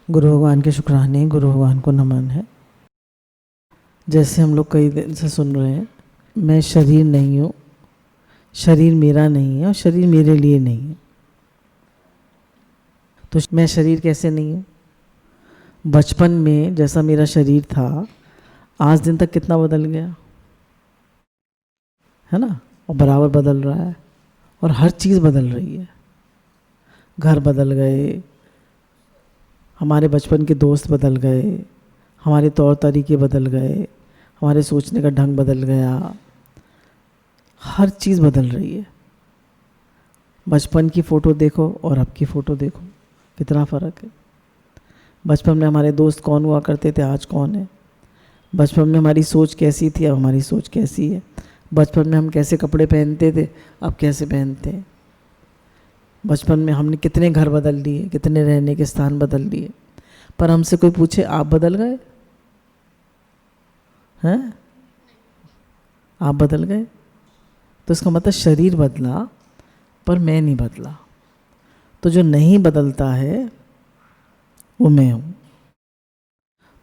गुरु भगवान के शुक्राने, गुरु भगवान को नमन है। जैसे हम लोग कई दिन से सुन रहे हैं, मैं शरीर नहीं हूँ, शरीर मेरा नहीं है और शरीर मेरे लिए नहीं है। तो मैं शरीर कैसे नहीं हूँ? बचपन में जैसा मेरा शरीर था, आज दिन तक कितना बदल गया है ना, और बराबर बदल रहा है, और हर चीज़ बदल रही है। घर बदल गए, हमारे बचपन के दोस्त बदल गए, हमारे तौर तरीके बदल गए, हमारे सोचने का ढंग बदल गया, हर चीज़ बदल रही है। बचपन की फ़ोटो देखो और अब की फ़ोटो देखो, कितना फ़र्क है। बचपन में हमारे दोस्त कौन हुआ करते थे, आज कौन है। बचपन में हमारी सोच कैसी थी, अब हमारी सोच कैसी है। बचपन में हम कैसे कपड़े पहनते थे, अब कैसे पहनते हैं। बचपन में हमने कितने घर बदल लिए, कितने रहने के स्थान बदल लिए, पर हमसे कोई पूछे आप बदल गए हैं? आप बदल गए? तो इसका मतलब शरीर बदला पर मैं नहीं बदला। तो जो नहीं बदलता है वो मैं हूँ।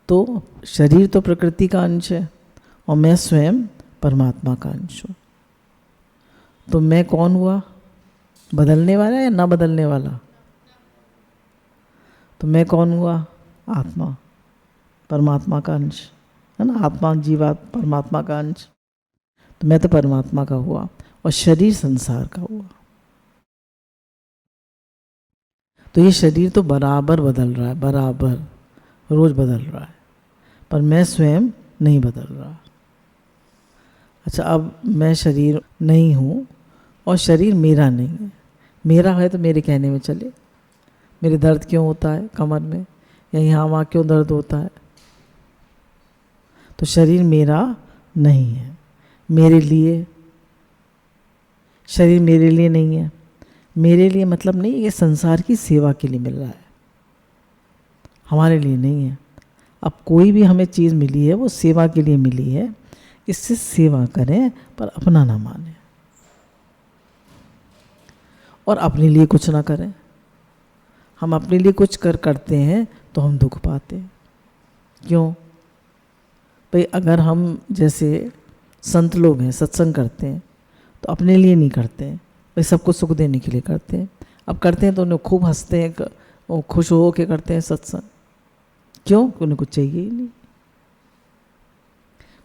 तो शरीर तो प्रकृति का अंश है और मैं स्वयं परमात्मा का अंश हूँ। तो मैं कौन हुआ? बदलने वाला या ना बदलने वाला? तो मैं कौन हुआ? आत्मा, परमात्मा का अंश है ना। आत्मा जीवात परमात्मा का अंश। तो मैं तो परमात्मा का हुआ और शरीर संसार का हुआ। तो ये शरीर तो बराबर बदल रहा है, बराबर रोज बदल रहा है, पर मैं स्वयं नहीं बदल रहा। अच्छा, अब मैं शरीर नहीं हूँ और शरीर मेरा नहीं है। मेरा है तो मेरे कहने में चले। मेरे दर्द क्यों होता है कमर में, या यहाँ वहाँ क्यों दर्द होता है? तो शरीर मेरा नहीं है, मेरे लिए। शरीर मेरे लिए नहीं है। मेरे लिए मतलब नहीं, ये संसार की सेवा के लिए मिल रहा है, हमारे लिए नहीं है। अब कोई भी हमें चीज़ मिली है वो सेवा के लिए मिली है। इससे सेवा करें पर अपना ना माने और अपने लिए कुछ ना करें। हम अपने लिए कुछ करते हैं तो हम दुख पाते हैं। क्यों भाई? अगर हम जैसे संत लोग हैं, सत्संग करते हैं तो अपने लिए नहीं करते हैं भाई, सबको सुख देने के लिए करते हैं। अब करते हैं तो उन्हें खूब हंसते हैं, वो खुश हो के करते हैं सत्संग। क्यों? उन्हें कुछ चाहिए ही नहीं।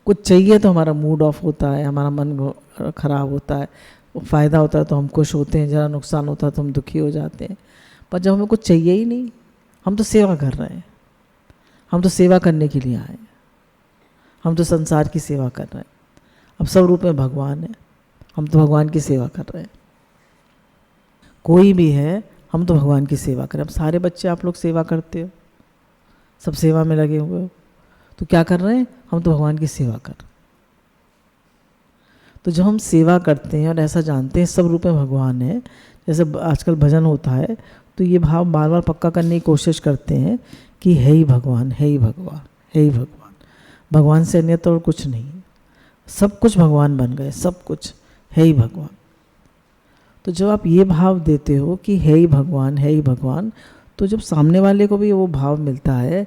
कुछ चाहिए तो हमारा मूड ऑफ होता है, हमारा मन खराब होता है। फ़ायदा होता है तो हम खुश होते हैं, ज़रा नुकसान होता है तो हम दुखी हो जाते हैं। पर जब हमें कुछ चाहिए ही नहीं, हम तो सेवा कर रहे हैं, हम तो सेवा करने के लिए आए हैं, हम तो संसार की सेवा कर रहे हैं। अब सब रूप में भगवान है, हम तो भगवान की सेवा कर रहे हैं। कोई भी है, हम तो भगवान की सेवा करें। अब सारे बच्चे आप लोग सेवा करते हो, सब सेवा में लगे हुए हो, तो क्या कर रहे हैं? हम तो भगवान की सेवा कर रहे हैं। तो जब हम सेवा करते हैं और ऐसा जानते हैं सब रूप में भगवान है, जैसे आजकल भजन होता है, तो ये भाव बार बार पक्का करने की कोशिश करते हैं कि है ही भगवान, है ही भगवान, है ही भगवान। भगवान से अन्य तो और कुछ नहीं है। सब कुछ भगवान बन गए, सब कुछ है ही भगवान। तो जब आप ये भाव देते हो कि है ही भगवान, है ही भगवान, तो जब सामने वाले को भी वो भाव मिलता है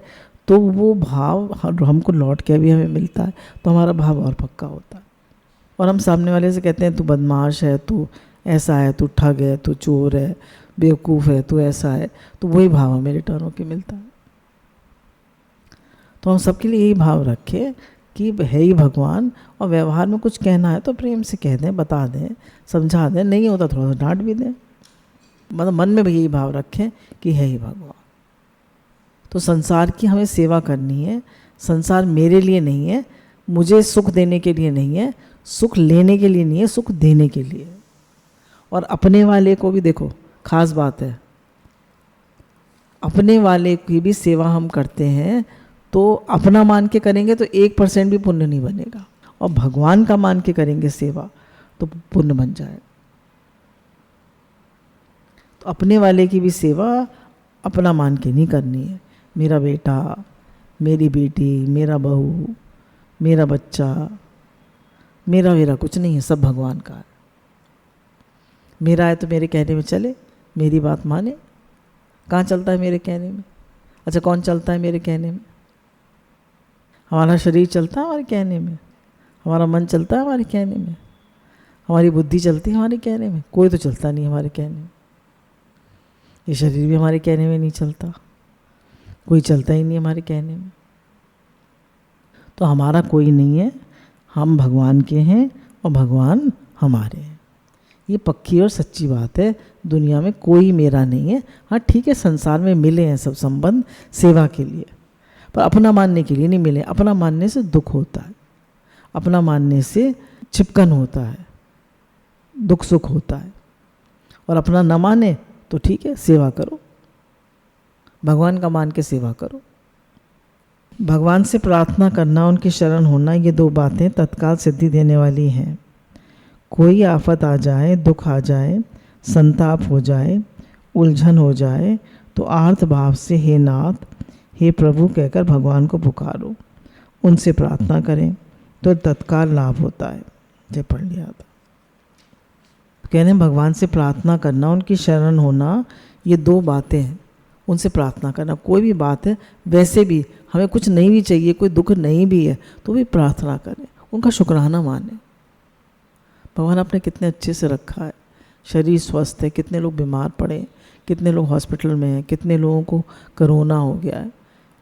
तो वो भाव हमको लौट के भी हमें मिलता है, तो हमारा भाव और पक्का होता है। और हम सामने वाले से कहते हैं तू बदमाश है, तू ऐसा है, तू ठग है, तू चोर है, बेवकूफ़ है, तू ऐसा है, तो वही भाव हमें रिटर्न होके मिलता है। तो हम सबके लिए यही भाव रखें कि है ही भगवान, और व्यवहार में कुछ कहना है तो प्रेम से कह दें, बता दें, समझा दें, नहीं होता थोड़ा सा डांट भी दें। मतलब मन में भी यही भाव रखें कि है ही भगवान। तो संसार की हमें सेवा करनी है। संसार मेरे लिए नहीं है, मुझे सुख देने के लिए नहीं है, सुख लेने के लिए नहीं है, सुख देने के लिए। और अपने वाले को भी देखो, खास बात है, अपने वाले की भी सेवा हम करते हैं तो अपना मान के करेंगे तो 1% भी पुण्य नहीं बनेगा, और भगवान का मान के करेंगे सेवा तो पुण्य बन जाए। तो अपने वाले की भी सेवा अपना मान के नहीं करनी है। मेरा बेटा, मेरी बेटी, मेरा बहू, मेरा बच्चा, मेरा कुछ नहीं है, सब भगवान का है। मेरा है तो मेरे कहने में चले, मेरी बात माने। कहाँ चलता है मेरे कहने में? अच्छा, कौन चलता है मेरे कहने में? हमारा शरीर चलता है हमारे कहने में, हमारा मन चलता है हमारे कहने में, हमारी बुद्धि चलती है हमारे कहने में? कोई तो चलता नहीं हमारे कहने में। ये शरीर भी हमारे कहने में नहीं चलता, कोई चलता ही नहीं हमारे कहने में। तो हमारा कोई नहीं है, हम भगवान के हैं और भगवान हमारे हैं। ये पक्की और सच्ची बात है। दुनिया में कोई मेरा नहीं है। हाँ ठीक है, संसार में मिले हैं सब संबंध सेवा के लिए, पर अपना मानने के लिए नहीं मिले। अपना मानने से दुख होता है, अपना मानने से चिपकन होता है, दुख सुख होता है। और अपना न माने तो ठीक है, सेवा करो, भगवान का मान के सेवा करो। भगवान से प्रार्थना करना, उनकी शरण होना, ये दो बातें तत्काल सिद्धि देने वाली हैं। कोई आफत आ जाए, दुख आ जाए, संताप हो जाए, उलझन हो जाए, तो आर्त भाव से हे नाथ, हे प्रभु कहकर भगवान को पुकारो, उनसे प्रार्थना करें तो तत्काल लाभ होता है। जय पढ़ लिया था। कहने भगवान से प्रार्थना करना, उनकी शरण होना, ये दो बातें हैं। उनसे प्रार्थना करना, कोई भी बात है, वैसे भी हमें कुछ नहीं भी चाहिए, कोई दुख नहीं भी है तो भी प्रार्थना करें, उनका शुक्राना माने। भगवान आपने कितने अच्छे से रखा है, शरीर स्वस्थ है, कितने लोग बीमार पड़े, कितने लोग हॉस्पिटल में हैं, कितने लोगों को कोरोना हो गया है,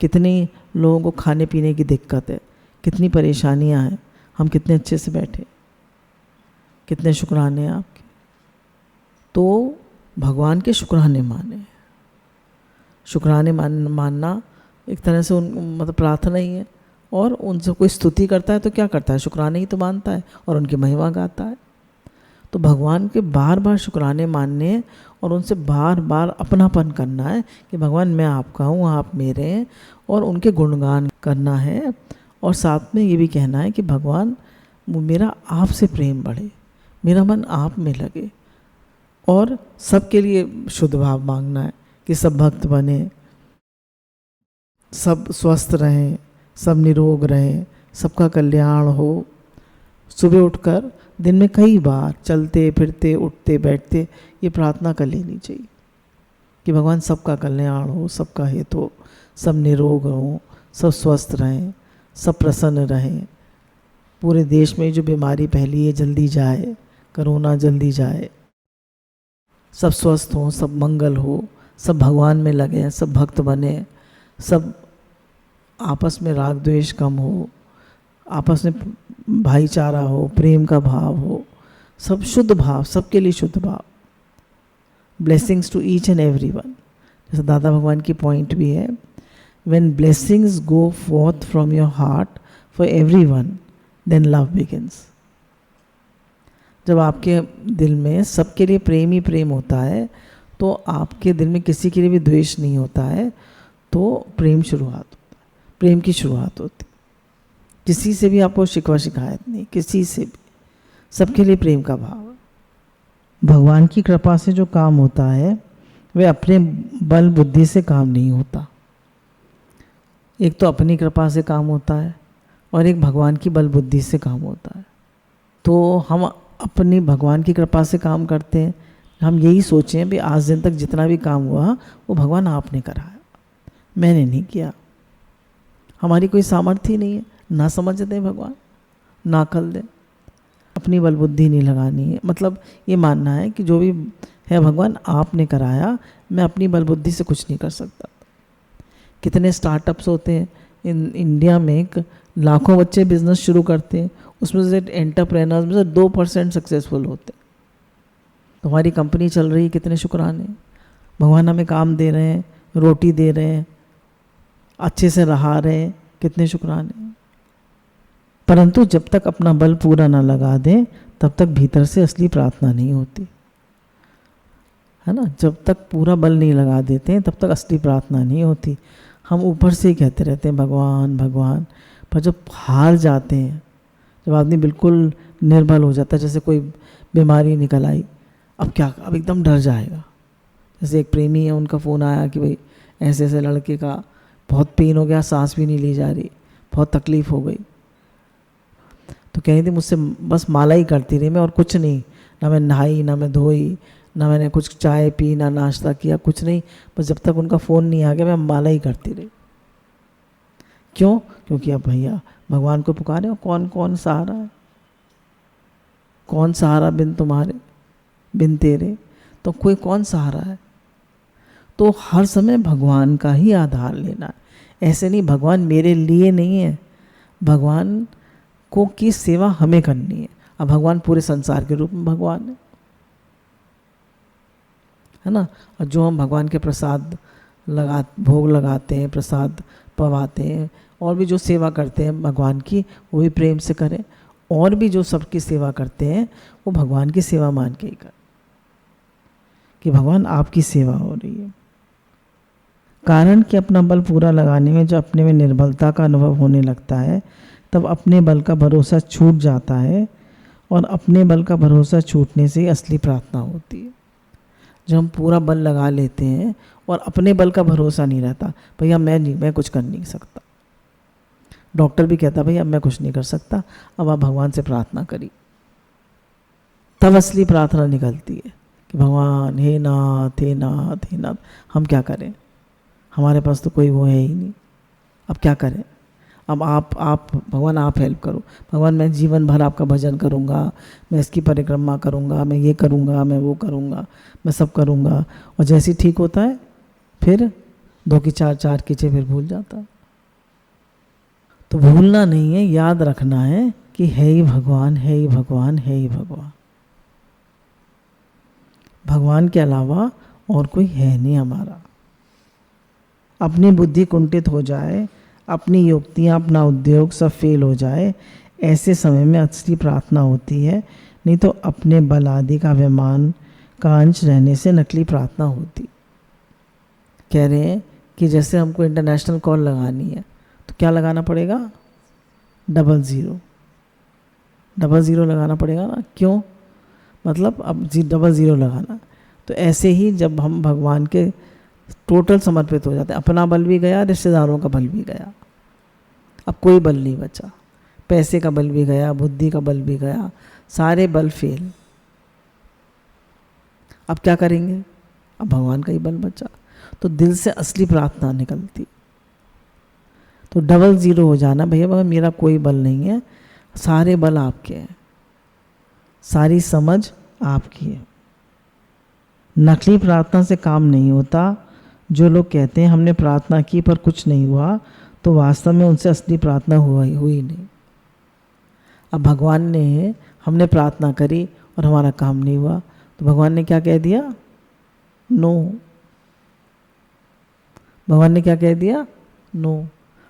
कितने लोगों को खाने पीने की दिक्कत है, कितनी परेशानियां हैं, हम कितने अच्छे से बैठे, कितने शुक्राने आपके। तो भगवान के शुक्राने माने। शुक्राने मानना एक तरह से मतलब प्रार्थना ही है। और उनसे कोई स्तुति करता है तो क्या करता है? शुक्राने ही तो मानता है और उनकी महिमा गाता है। तो भगवान के बार बार शुक्राने मानने और उनसे बार बार अपनापन करना है कि भगवान मैं आपका हूँ, आप मेरे हैं, और उनके गुणगान करना है। और साथ में ये भी कहना है कि भगवान मेरा आपसे प्रेम बढ़े, मेरा मन आप में लगे। और सबके लिए शुद्ध भाव मांगना है कि सब भक्त बने, सब स्वस्थ रहें, सब निरोग रहें, सबका कल्याण हो। सुबह उठकर दिन में कई बार चलते फिरते उठते बैठते ये प्रार्थना कर लेनी चाहिए कि भगवान सबका कल्याण हो, सबका हित हो, सब निरोग हों, सब स्वस्थ रहें, सब प्रसन्न रहें। पूरे देश में जो बीमारी फैली है जल्दी जाए, कोरोना जल्दी जाए, सब स्वस्थ हों, सब मंगल हो, सब भगवान में लगे, सब भक्त बने, सब आपस में राग द्वेष कम हो, आपस में भाईचारा हो, प्रेम का भाव हो, सब शुद्ध भाव, सबके लिए शुद्ध भाव। Blessings to each and every one. जैसे दादा भगवान की पॉइंट भी है, when blessings go forth from your heart for every one, then love begins. जब आपके दिल में सबके लिए प्रेम ही प्रेम होता है, तो आपके दिल में किसी के लिए भी द्वेष नहीं होता है, तो प्रेम शुरुआत होता है, प्रेम की शुरुआत होती। किसी से भी आपको शिकवा शिकायत नहीं, किसी से भी, सबके लिए प्रेम का भाव है। भगवान की कृपा से जो काम होता है वह अपने बल बुद्धि से काम नहीं होता। एक तो अपनी कृपा से काम होता है और एक भगवान की बल बुद्धि से काम होता है। तो हम अपनी भगवान की कृपा से काम करते हैं। हम यही सोचें भी आज दिन तक जितना भी काम हुआ वो भगवान आपने कराया, मैंने नहीं किया। हमारी कोई सामर्थ्य नहीं है, ना समझ दें भगवान, ना अकल दें, अपनी बल बुद्धि नहीं लगानी है। मतलब ये मानना है कि जो भी है भगवान आपने कराया, मैं अपनी बल बुद्धि से कुछ नहीं कर सकता। कितने स्टार्टअप्स होते हैं इंडिया में, लाखों बच्चे बिजनेस शुरू करते हैं, उसमें से एंटरप्रेनर्स में से 2% सक्सेसफुल होते हैं। तुम्हारी कंपनी चल रही है, कितने शुक्राने। भगवान हमें काम दे रहे हैं, रोटी दे रहे हैं, अच्छे से रहा रहे हैं, कितने शुक्राने। परंतु जब तक अपना बल पूरा ना लगा दें तब तक भीतर से असली प्रार्थना नहीं होती है ना। जब तक पूरा बल नहीं लगा देते हैं तब तक असली प्रार्थना नहीं होती। हम ऊपर से ही कहते रहते हैं भगवान भगवान, पर जब हार जाते हैं, जब आदमी बिल्कुल निर्बल हो जाता है, जैसे कोई बीमारी निकल आई, अब क्या, अब एकदम डर जाएगा। जैसे एक प्रेमी है, उनका फ़ोन आया कि भाई ऐसे ऐसे लड़के का बहुत पेन हो गया, सांस भी नहीं ली जा रही, बहुत तकलीफ़ हो गई। तो कह रही थी मुझसे बस माला ही करती रही मैं, और कुछ नहीं, ना मैं नहाई, ना मैं धोई, ना मैंने कुछ चाय पी, ना नाश्ता किया, कुछ नहीं, बस जब तक उनका फ़ोन नहीं आ गया मैं माला ही करती रही। क्यों? क्योंकि अब भैया भगवान को पुकारे हो, कौन कौन सहारा है, कौन सहारा बिन तुम्हारे बिन तेरे, तो कोई कौन सहारा है। तो हर समय भगवान का ही आधार लेना है। ऐसे नहीं भगवान मेरे लिए नहीं है, भगवान को की सेवा हमें करनी है। अब भगवान पूरे संसार के रूप में भगवान है ना। और जो हम भगवान के प्रसाद भोग लगाते हैं, प्रसाद पवाते हैं, और भी जो सेवा करते हैं भगवान की, वो भी प्रेम से करें। और भी जो सबकी सेवा करते हैं वो भगवान की सेवा मान के ही करें कि भगवान आपकी सेवा हो रही है। कारण कि अपना बल पूरा लगाने में जो अपने में निर्बलता का अनुभव होने लगता है, तब अपने बल का भरोसा छूट जाता है, और अपने बल का भरोसा छूटने से ही असली प्रार्थना होती है। जब हम पूरा बल लगा लेते हैं और अपने बल का भरोसा नहीं रहता, भैया मैं कुछ कर नहीं सकता, डॉक्टर भी कहता भैया मैं कुछ नहीं कर सकता, अब आप भगवान से प्रार्थना करिए, तब असली प्रार्थना निकलती है कि भगवान हे नाथ हे नाथ हे नाथ, हम क्या करें, हमारे पास तो कोई वो है ही नहीं, अब क्या करें। अब आप भगवान आप हेल्प करो, भगवान मैं जीवन भर आपका भजन करूँगा, मैं इसकी परिक्रमा करूँगा, मैं ये करूँगा, मैं वो करूँगा, मैं सब करूँगा। और जैसे ही ठीक होता है फिर 2 की 4 4 की 6 फिर भूल जाता है। तो भूलना नहीं है, याद रखना है कि है ही भगवान, है ही भगवान, है ही भगवान। भगवान के अलावा और कोई है नहीं हमारा। अपनी बुद्धि कुंठित हो जाए, अपनी युक्तियाँ, अपना उद्योग सब फेल हो जाए, ऐसे समय में असली प्रार्थना होती है। नहीं तो अपने बल आदि का अभिमान का अंश रहने से नकली प्रार्थना होती। कह रहे हैं कि जैसे हमको इंटरनेशनल कॉल लगानी है तो क्या लगाना पड़ेगा, 00 लगाना पड़ेगा ना। क्यों? मतलब अब 00 लगाना। तो ऐसे ही जब हम भगवान के टोटल समर्पित हो जाते हैं, अपना बल भी गया, रिश्तेदारों का बल भी गया, अब कोई बल नहीं बचा, पैसे का बल भी गया, बुद्धि का बल भी गया, सारे बल फेल। अब क्या करेंगे? अब भगवान का ही बल बचा। तो दिल से असली प्रार्थना निकलती। तो 00 हो जाना, भैया भैया मेरा कोई बल नहीं है, सारे बल आपके हैं, सारी समझ आपकी है। नकली प्रार्थना से काम नहीं होता। जो लोग कहते हैं हमने प्रार्थना की पर कुछ नहीं हुआ, तो वास्तव में उनसे असली प्रार्थना हुई नहीं। अब भगवान ने, हमने प्रार्थना करी और हमारा काम नहीं हुआ, तो भगवान ने क्या कह दिया? नो। भगवान ने क्या कह दिया? नो।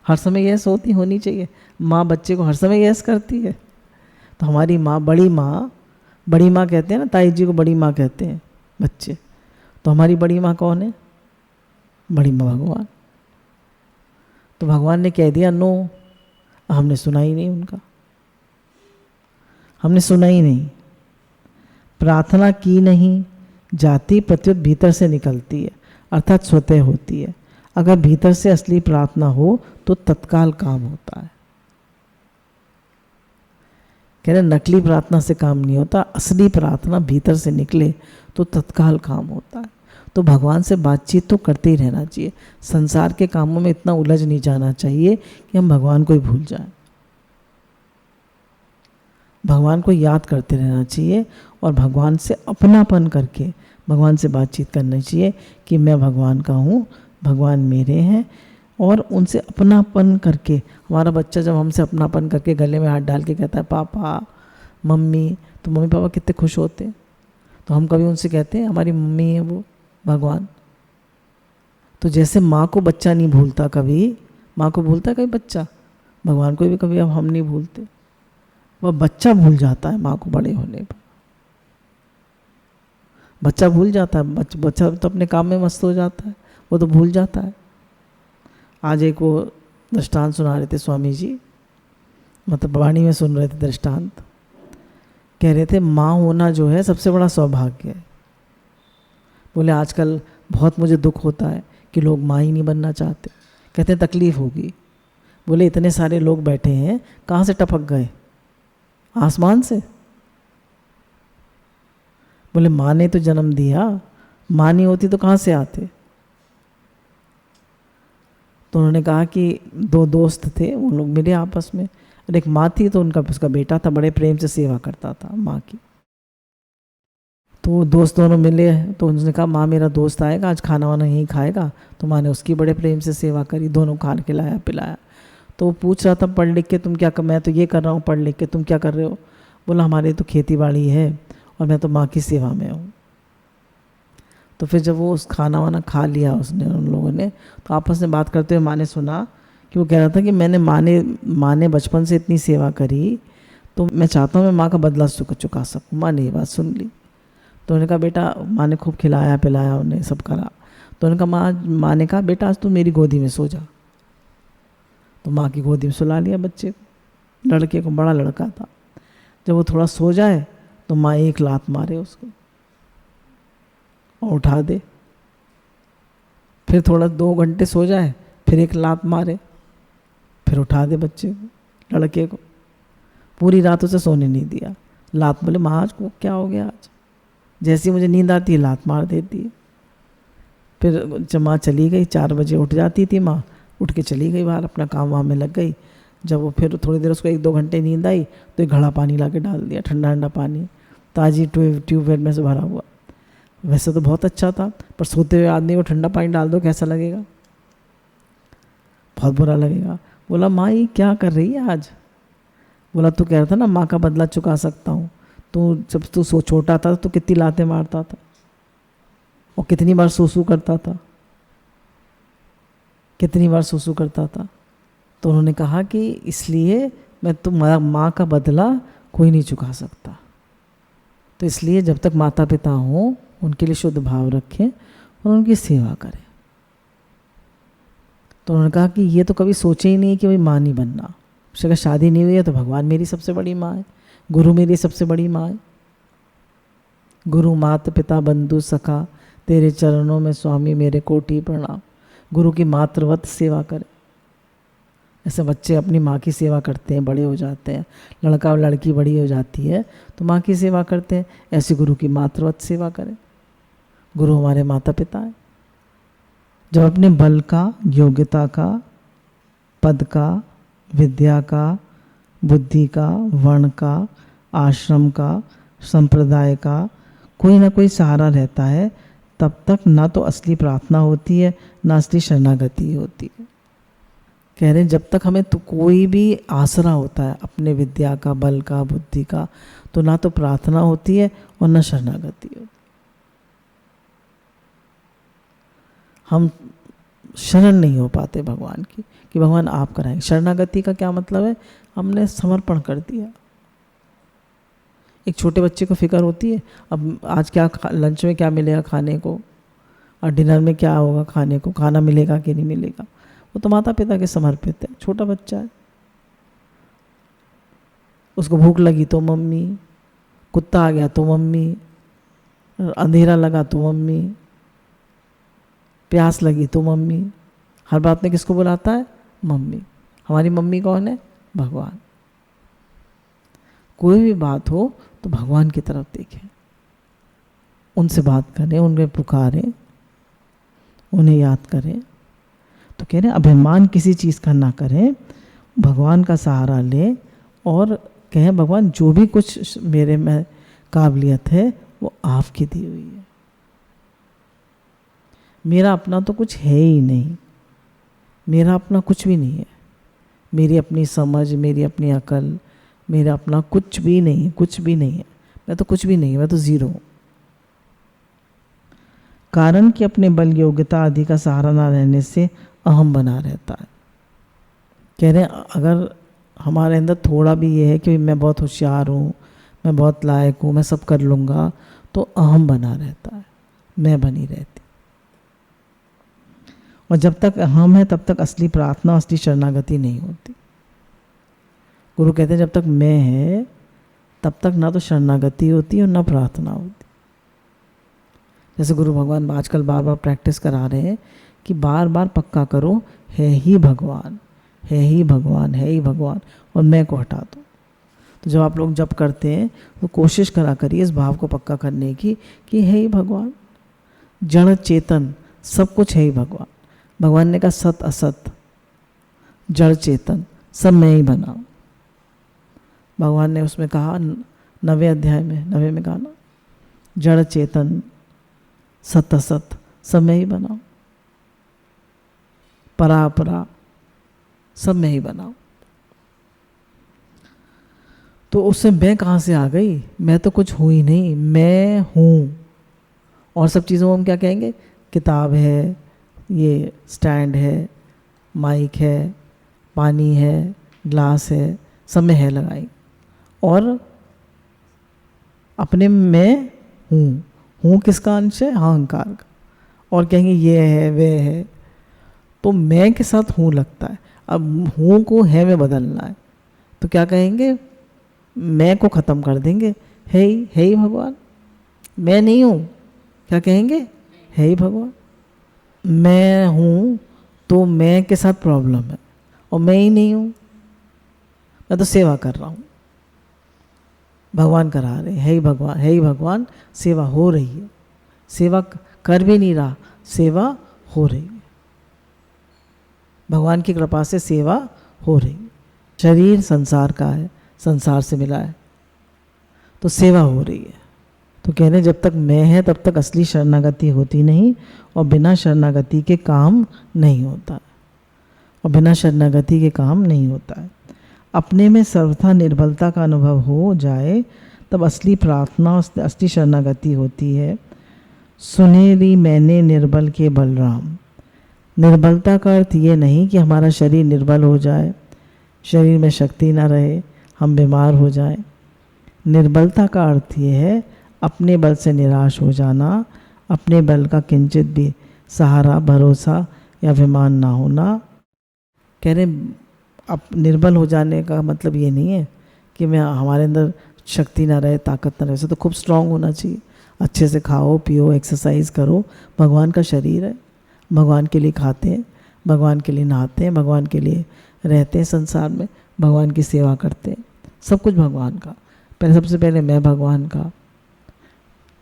हर समय यस होनी चाहिए। माँ बच्चे को हर समय यस करती है। तो हमारी माँ, बड़ी माँ कहते हैं ना, ताई जी को बड़ी माँ कहते हैं बच्चे। तो हमारी बड़ी माँ कौन है? बड़ी माँ भगवान। तो भगवान ने कह दिया नो, हमने सुना ही नहीं उनका, हमने सुना ही नहीं। प्रार्थना की नहीं जाती, प्रत्युत भीतर से निकलती है, अर्थात स्वतः होती है। अगर भीतर से असली प्रार्थना हो तो तत्काल काम होता है। कह रहे नकली प्रार्थना से काम नहीं होता, असली प्रार्थना भीतर से निकले तो तत्काल काम होता है। तो भगवान से बातचीत तो करते ही रहना चाहिए। संसार के कामों में इतना उलझ नहीं जाना चाहिए कि हम भगवान को ही भूल जाएं। भगवान को याद करते रहना चाहिए और भगवान से अपनापन करके भगवान से बातचीत करनी चाहिए कि मैं भगवान का हूँ, भगवान मेरे हैं। और उनसे अपनापन करके, हमारा बच्चा जब हमसे अपनापन करके गले में हाथ डाल के कहता है पापा मम्मी, तो मम्मी पापा कितने खुश होते हैं। तो हम कभी उनसे कहते हैं हमारी मम्मी है वो भगवान। तो जैसे माँ को बच्चा नहीं भूलता, कभी माँ को भूलता है कभी बच्चा, भगवान को भी कभी अब हम नहीं भूलते। वह बच्चा भूल जाता है माँ को बड़े होने पर, बच्चा भूल जाता है। बच्चा तो अपने काम में मस्त हो जाता है, वो तो भूल जाता है। आज एक वो दृष्टांत सुना रहे थे स्वामी जी, मतलब वाणी में सुन रहे थे दृष्टांत। कह रहे थे माँ होना जो है सबसे बड़ा सौभाग्य है। बोले आजकल बहुत मुझे दुख होता है कि लोग माँ ही नहीं बनना चाहते। कहते हैं तकलीफ होगी। बोले इतने सारे लोग बैठे हैं, कहाँ से टपक गए? आसमान से। बोले माँ ने तो जन्म दिया, माँ नहीं होती तो कहाँ से आते। तो उन्होंने कहा कि दो दोस्त थे, उन लोग मिले आपस में, और एक माँ थी तो उनका उसका बेटा था, बड़े प्रेम से सेवा करता था माँ की। तो दोस्त दोनों मिले, तो उन्होंने कहा माँ मेरा दोस्त आएगा आज, खाना वाना यहीं खाएगा। तो माँ ने उसकी बड़े प्रेम से सेवा करी, दोनों खाना खिलाया पिलाया। तो वो पूछ रहा था पढ़ लिख के तुम क्या कर, मैं तो ये कर रहा हूँ पढ़ लिख के, तुम क्या कर रहे हो। बोला हमारी तो खेती बाड़ी है और मैं तो माँ की सेवा में हूँ। तो फिर जब वो उस खाना वाना खा लिया उसने, उन लोगों ने, तो आपस में बात करते हुए माँ ने सुना कि वो कह रहा था कि मैंने माँ ने बचपन से इतनी सेवा करी, तो मैं चाहता हूँ मैं माँ का बदला चुका सकूँ। माँ ने ये बात सुन ली। तो उन्होंने कहा बेटा, माँ ने खूब खिलाया पिलाया, उन्हें सब करा। तो उन्होंने कहा माँ ने कहा बेटा आज तू मेरी गोदी में सो जा। तो माँ की गोदी में सुला लिया बच्चे को, लड़के को, बड़ा लड़का था। जब वो थोड़ा सो जाए तो माँ एक लात मारे उसको और उठा दे, फिर थोड़ा 2 घंटे सो जाए, फिर एक लात मारे, फिर उठा दे बच्चे को, लड़के को। पूरी रात उसे सोने नहीं दिया। लात, बोले माँ आज को क्या हो गया, आज जैसी मुझे नींद आती है लात मार देती है। फिर जब माँ चली गई, 4 बजे उठ जाती थी माँ, उठ के चली गई बाहर, अपना काम वाम में लग गई। जब वो फिर थोड़ी देर उसको 1-2 घंटे नींद आई तो एक घड़ा पानी ला के डाल दिया, ठंडा ठंडा पानी, ताज़ी ट्यूबवेल में से भरा हुआ। वैसे तो बहुत अच्छा था, पर सोते हुए आदमी को ठंडा पानी डाल दो कैसा लगेगा, बहुत बुरा लगेगा। बोला माँ ये क्या कर रही है आज। बोला तू कह रहा था ना माँ का बदला चुका सकता हूँ, तो जब तू छोटा था तो कितनी लातें मारता था और कितनी बार सूसू करता था, कितनी बार सूसू करता था। तो उन्होंने कहा कि इसलिए मैं तो माँ का बदला कोई नहीं चुका सकता, तो इसलिए जब तक माता पिता हों उनके लिए शुद्ध भाव रखें और उनकी सेवा करें। तो उन्होंने कहा कि ये तो कभी सोचे ही नहीं कि भाई माँ नहीं बनना। उसने कहा शादी नहीं हुई है तो भगवान मेरी सबसे बड़ी माँ है, गुरु मेरी सबसे बड़ी माँ है। गुरु मात पिता बंधु सखा, तेरे चरणों में स्वामी मेरे कोटि प्रणाम। गुरु की मातृवत सेवा करें। ऐसे बच्चे अपनी माँ की सेवा करते हैं, बड़े हो जाते हैं, लड़का और लड़की बड़ी हो जाती है तो माँ की सेवा करते हैं, ऐसे गुरु की मातृवत सेवा करें। गुरु हमारे माता पिता है। जब अपने बल का, योग्यता का, पद का, विद्या का, बुद्धि का, वर्ण का, आश्रम का, संप्रदाय का कोई ना कोई सहारा रहता है, तब तक ना तो असली प्रार्थना होती है ना असली शरणागति होती है। कह रहे हैं जब तक हमें तो कोई भी आसरा होता है अपने विद्या का, बल का, बुद्धि का, तो ना तो प्रार्थना होती है और ना शरणागति होती। हम शरण नहीं हो पाते भगवान की कि भगवान आप कराएं। शरणागति का क्या मतलब है, हमने समर्पण कर दिया। एक छोटे बच्चे को फिक्र होती है अब आज क्या लंच में क्या मिलेगा खाने को, और डिनर में क्या होगा खाने को, खाना मिलेगा कि नहीं मिलेगा। वो तो माता पिता के समर्पित है, छोटा बच्चा है। उसको भूख लगी तो मम्मी, कुत्ता आ गया तो मम्मी, अंधेरा लगा तो मम्मी, प्यास लगी तो मम्मी, हर बात में किसको बुलाता है, मम्मी। हमारी मम्मी कौन है, भगवान। कोई भी बात हो तो भगवान की तरफ देखें, उनसे बात करें, उन्हें पुकारें, उन्हें याद करें। तो कह रहे हैं अभिमान किसी चीज़ का ना करें, भगवान का सहारा लें और कहें भगवान जो भी कुछ मेरे में काबिलियत है वो आपकी दी हुई है, मेरा अपना तो कुछ है ही नहीं, मेरा अपना कुछ भी नहीं है, मेरी अपनी समझ, मेरी अपनी अकल, मेरा अपना कुछ भी नहीं है, कुछ भी नहीं है, मैं तो कुछ भी नहीं, मैं तो ज़ीरो हूँ। कारण कि अपने बल, योग्यता आदि का सहारा ना रहने से अहम बना रहता है। कह रहे हैं अगर हमारे अंदर थोड़ा भी ये है कि मैं बहुत होशियार हूँ, मैं बहुत लायक हूँ, मैं सब कर लूँगा, तो अहम बना रहता है, मैं बनी रहती। और जब तक अहम है तब तक असली प्रार्थना, असली शरणागति नहीं होती। गुरु कहते हैं जब तक मैं है तब तक ना तो शरणागति होती और ना प्रार्थना होती। जैसे गुरु भगवान आजकल बार बार प्रैक्टिस करा रहे हैं कि बार बार पक्का करो, है ही भगवान, है ही भगवान, है ही भगवान, और मैं को हटा दो। तो जब आप लोग जप करते हैं तो कोशिश करा करिए इस भाव को पक्का करने की कि हे ही भगवान, जड़ चेतन सब कुछ है ही भगवान। भगवान ने कहा सत असत जड़ चेतन सब मैं ही बना। भगवान ने उसमें कहा 9वें अध्याय में 9वें में कहा ना, जड़ चेतन सत असत सब मैं ही बनाऊं, परा अपरा सब मैं ही बनाऊं। तो उससे मैं कहाँ से आ गई? मैं तो कुछ हूँ ही नहीं, मैं हूँ। और सब चीज़ों को हम क्या कहेंगे? किताब है, ये स्टैंड है, माइक है, पानी है, ग्लास है, सब में है लगाई। और अपने में हूँ किसका अंश है? अहंकार का। और कहेंगे ये है वे है, तो मैं के साथ हूँ लगता है। अब हूँ को है में बदलना है तो क्या कहेंगे? मैं को ख़त्म कर देंगे, है ही भगवान। मैं नहीं हूँ, क्या कहेंगे? है ही भगवान। मैं हूँ तो मैं के साथ प्रॉब्लम है, और मैं ही नहीं हूँ, मैं तो सेवा कर रहा हूँ, भगवान करा रहे, है ही भगवान। सेवा हो रही है, सेवा कर भी नहीं रहा, सेवा हो रही है, भगवान की कृपा से सेवा हो रही है। शरीर संसार का है, संसार से मिला है, तो सेवा हो रही है। तो कह रहे जब तक मैं है तब तक असली शरणागति होती नहीं, और बिना शरणागति के काम नहीं होता है, और बिना शरणागति के काम नहीं होता है। अपने में सर्वथा निर्बलता का अनुभव हो जाए तब असली प्रार्थना, असली शरणागति होती है। सुने ली मैंने निर्बल के बलराम। निर्बलता का अर्थ ये नहीं कि हमारा शरीर निर्बल हो जाए, शरीर में शक्ति ना रहे, हम बीमार हो जाए। निर्बलता का अर्थ ये है अपने बल से निराश हो जाना, अपने बल का किंचित भी सहारा, भरोसा या अभिमान ना होना। कह रहे अब निर्बल हो जाने का मतलब ये नहीं है कि हमारे अंदर शक्ति ना रहे, ताकत ना रहे। वैसे तो खूब स्ट्रांग होना चाहिए, अच्छे से खाओ पियो, एक्सरसाइज करो। भगवान का शरीर है, भगवान के लिए खाते हैं, भगवान के लिए नहाते हैं, भगवान के लिए रहते हैं संसार में, भगवान की सेवा करते हैं। सब कुछ भगवान का। सबसे पहले मैं भगवान का,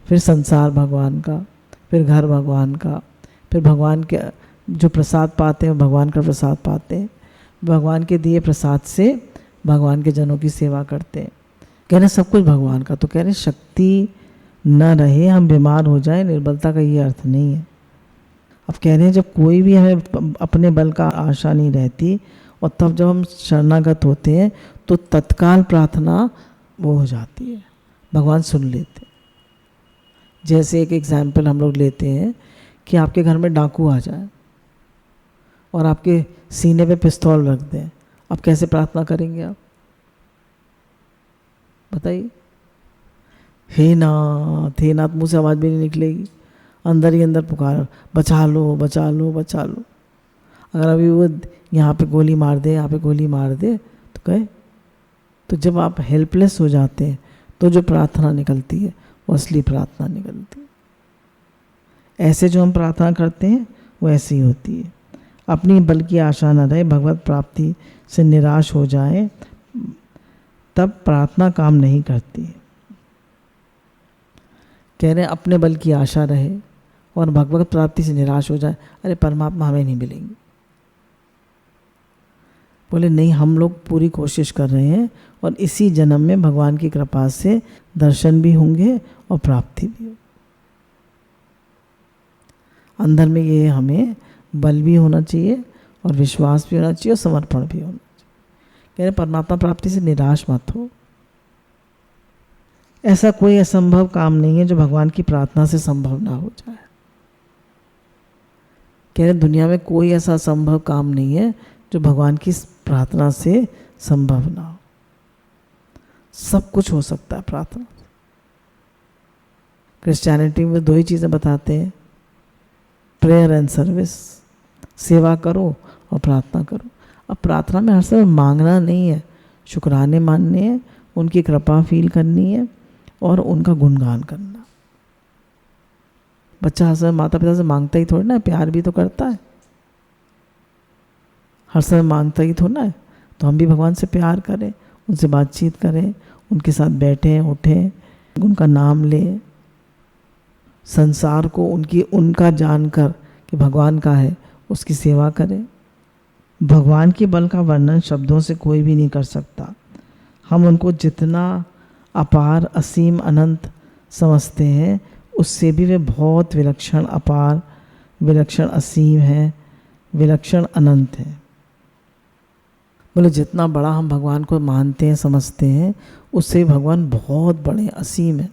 फिर संसार भगवान का, फिर घर भगवान का, फिर भगवान के जो प्रसाद पाते हैं भगवान का प्रसाद पाते हैं, भगवान के दिए प्रसाद से भगवान के जनों की सेवा करते हैं। कह रहे सब कुछ भगवान का। तो कह रहे शक्ति न रहे, हम बीमार हो जाए, निर्बलता का ये अर्थ नहीं है। अब कह रहे हैं जब कोई भी हमें अपने बल का आशा नहीं रहती, और तब जब हम शरणागत होते हैं तो तत्काल प्रार्थना वो हो जाती है, भगवान सुन लेते। जैसे एक एग्जाम्पल हम लोग लेते हैं कि आपके घर में डाकू आ जाए और आपके सीने पे पिस्तौल रख दें, अब कैसे प्रार्थना करेंगे आप? बताइए। हे नाथ मुँह से आवाज़ भी नहीं निकलेगी, अंदर ही अंदर पुकार, बचा लो बचा लो बचा लो। अगर अभी वो यहाँ पे गोली मार दे, यहाँ पे गोली मार दे तो कहे, तो जब आप हेल्पलेस हो जाते हैं तो जो प्रार्थना निकलती है वो असली प्रार्थना निकलती है। ऐसे जो हम प्रार्थना करते हैं वो ऐसी ही होती है। अपनी बल की आशा न रहे, भगवत प्राप्ति से निराश हो जाए, तब प्रार्थना काम नहीं करती है। कह रहे हैं अपने बल की आशा रहे और भगवत प्राप्ति से निराश हो जाए, अरे परमात्मा हमें नहीं मिलेंगे। बोले नहीं, हम लोग पूरी कोशिश कर रहे हैं और इसी जन्म में भगवान की कृपा से दर्शन भी होंगे और प्राप्ति भी हो। अंदर में ये हमें बल भी होना चाहिए और विश्वास भी होना चाहिए और समर्पण भी होना चाहिए। कह रहे परमात्मा प्राप्ति से निराश मत हो। ऐसा कोई असंभव काम नहीं है जो भगवान की प्रार्थना से संभव ना हो जाए। कह रहे दुनिया में कोई ऐसा असंभव काम नहीं है जो भगवान की प्रार्थना से संभव ना हो। सब कुछ हो सकता है प्रार्थना। क्रिश्चियनिटी में 2 ही चीज़ें बताते हैं, प्रेयर एंड सर्विस। सेवा करो और प्रार्थना करो। अब प्रार्थना में हर समय मांगना नहीं है, शुक्राने मानने हैं, उनकी कृपा फील करनी है और उनका गुणगान करना। बच्चा हर समय माता पिता से मांगता ही थोड़ी ना है, प्यार भी तो करता है। हर समय मांगता ही थोड़ा है, तो हम भी भगवान से प्यार करें, उनसे बातचीत करें, उनके साथ बैठें उठें, उनका नाम लें, संसार को उनका जानकर कि भगवान का है उसकी सेवा करें। भगवान के बल का वर्णन शब्दों से कोई भी नहीं कर सकता। हम उनको जितना अपार, असीम, अनंत समझते हैं उससे भी वे बहुत विलक्षण, अपार, विलक्षण, असीम है, विलक्षण, अनंत है। बोले जितना बड़ा हम भगवान को मानते हैं, समझते हैं, उससे भगवान बहुत बड़े, असीम है।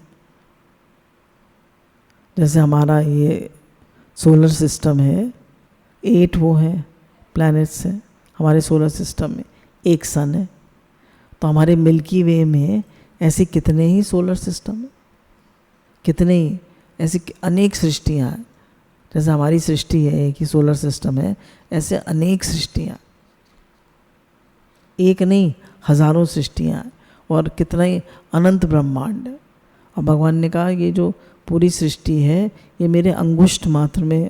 जैसे हमारा ये सोलर सिस्टम है, 8 वो हैं प्लैनेट्स हैं हमारे सोलर सिस्टम में, एक सन है। तो हमारे मिल्की वे में ऐसे कितने ही सोलर सिस्टम हैं, कितने ही ऐसी अनेक सृष्टियाँ हैं। जैसे हमारी सृष्टि है, एक ही सोलर सिस्टम है, ऐसे अनेक सृष्टियाँ, एक नहीं हजारों सृष्टियाँ हैं, और कितना ही अनंत ब्रह्मांड है। और भगवान ने कहा ये जो पूरी सृष्टि है ये मेरे अंगुष्ठ मात्र में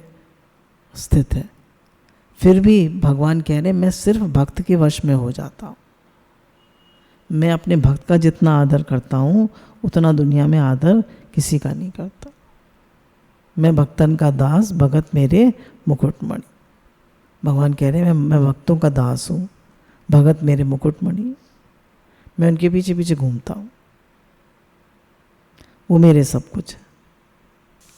स्थित है। फिर भी भगवान कह रहे मैं सिर्फ भक्त के वश में हो जाता हूँ। मैं अपने भक्त का जितना आदर करता हूँ उतना दुनिया में आदर किसी का नहीं करता। मैं भक्तन का दास, भगत मेरे मुकुटमणि। भगवान कह रहे हैं मैं भक्तों का दास हूँ, भगत मेरे मुकुटमणि। मैं उनके पीछे पीछे घूमता हूँ, वो मेरे सब कुछ है।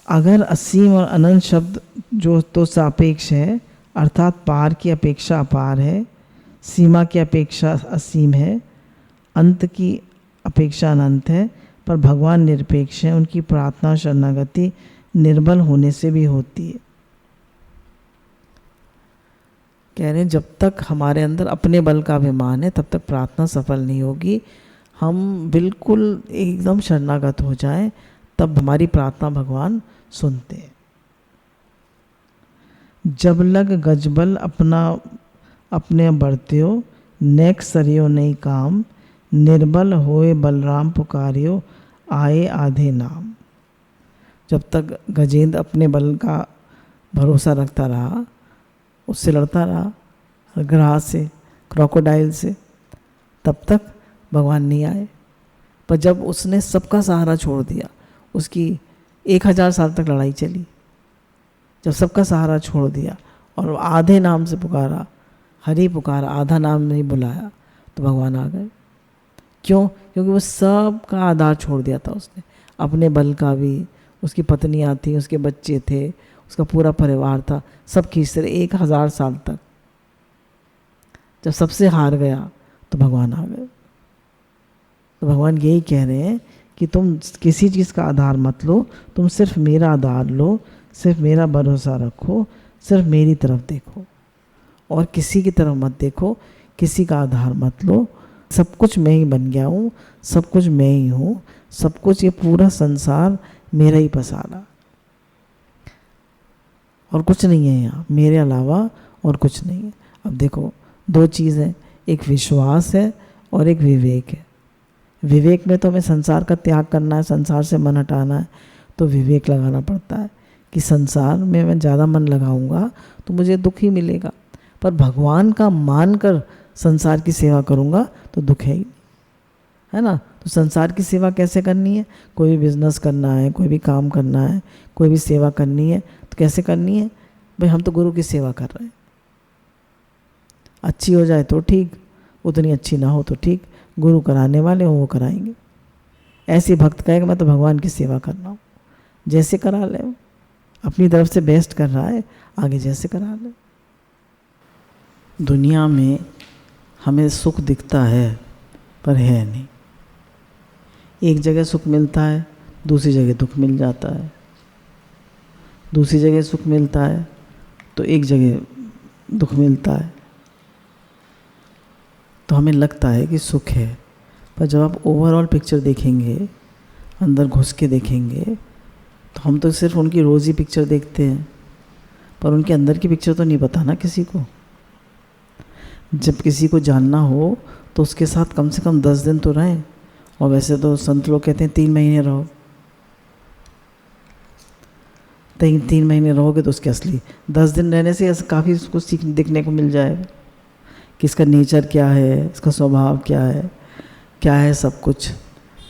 अगर असीम और अनंत शब्द जो तो सापेक्ष है, अर्थात पार की अपेक्षा अपार है, सीमा की अपेक्षा असीम है, अंत की अपेक्षा अनंत है, पर भगवान निरपेक्ष हैं। उनकी प्रार्थना शरणागति निर्बल होने से भी होती है। कह रहे हैं जब तक हमारे अंदर अपने बल का अभिमान है तब तक प्रार्थना सफल नहीं होगी। हम बिल्कुल एकदम शरणागत हो जाएं तब हमारी प्रार्थना भगवान सुनते हैं। जब लग गजबल अपने बढ़त्यो, नेक सरियो नहीं काम, निर्बल होए बलराम पुकारियो, आए आधे नाम। जब तक गजेंद्र अपने बल का भरोसा रखता रहा, उससे लड़ता रहा, ग्राह से, क्रोकोडाइल से, तब तक भगवान नहीं आए। पर जब उसने सबका सहारा छोड़ दिया, उसकी 1000 साल तक लड़ाई चली, जब सबका सहारा छोड़ दिया और आधे नाम से पुकारा, हरि पुकारा, आधा नाम नहीं बुलाया, तो भगवान आ गए। क्यों? क्योंकि वो सब का आधार छोड़ दिया था उसने, अपने बल का भी, उसकी पत्नियाँ थी, उसके बच्चे थे, उसका पूरा परिवार था, सब खींचते रहे 1000 साल तक। जब सबसे हार गया तो भगवान आ गए। तो भगवान यही कह रहे हैं कि तुम किसी चीज़ का आधार मत लो, तुम सिर्फ मेरा आधार लो, सिर्फ मेरा भरोसा रखो, सिर्फ मेरी तरफ देखो और किसी की तरफ मत देखो, किसी का आधार मत लो। सब कुछ मैं ही बन गया हूँ, सब कुछ मैं ही हूँ, सब कुछ, ये पूरा संसार मेरा ही पसारा, और कुछ नहीं है यहाँ मेरे अलावा, और कुछ नहीं है। अब देखो 2 चीज़ हैं, एक विश्वास है और एक विवेक है। विवेक में तो हमें संसार का त्याग करना है, संसार से मन हटाना है, तो विवेक लगाना पड़ता है कि संसार में मैं ज़्यादा मन लगाऊंगा तो मुझे दुख ही मिलेगा, पर भगवान का मानकर संसार की सेवा करूंगा तो दुख है ही, है ना। तो संसार की सेवा कैसे करनी है? कोई भी बिजनेस करना है, कोई भी काम करना है, कोई भी सेवा करनी है, तो कैसे करनी है? भाई हम तो गुरु की सेवा कर रहे हैं, अच्छी हो जाए तो ठीक, उतनी अच्छी ना हो तो ठीक, गुरु कराने वाले हो वो कराएंगे। ऐसे भक्त कहेगा मैं तो भगवान की सेवा कर रहा हूँ, जैसे करा ले, अपनी तरफ से बेस्ट कर रहा है, आगे जैसे करा ले। दुनिया में हमें सुख दिखता है पर है नहीं। एक जगह सुख मिलता है, दूसरी जगह दुख मिल जाता है, दूसरी जगह सुख मिलता है तो एक जगह दुख मिलता है। तो हमें लगता है कि सुख है, पर जब आप ओवरऑल पिक्चर देखेंगे, अंदर घुस के देखेंगे, तो हम तो सिर्फ उनकी रोज़ी पिक्चर देखते हैं, पर उनके अंदर की पिक्चर तो नहीं पता ना किसी को। जब किसी को जानना हो तो उसके साथ कम से कम 10 दिन तो रहें, और वैसे तो संत लोग कहते हैं 3 महीने रहो। 3 महीने रहोगे तो उसके असली 10 दिन रहने से काफ़ी उसको देखने को मिल जाएगा कि इसका नेचर क्या है, इसका स्वभाव क्या है, क्या है सब कुछ,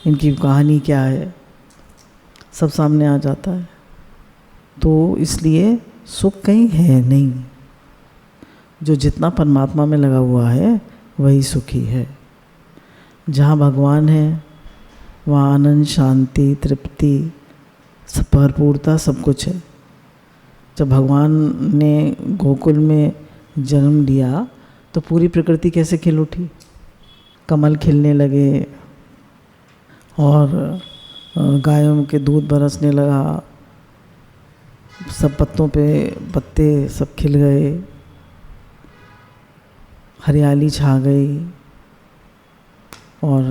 इनकी कहानी क्या है, सब सामने आ जाता है। तो इसलिए सुख कहीं है नहीं, जो जितना परमात्मा में लगा हुआ है वही सुखी है। जहाँ भगवान है वहाँ आनंद, शांति, तृप्ति, भरपूरता सब कुछ है। जब भगवान ने गोकुल में जन्म लिया तो पूरी प्रकृति कैसे खिल उठी, कमल खिलने लगे और गायों के दूध बरसने लगा, सब पत्तों पे पत्ते सब खिल गए, हरियाली छा गई और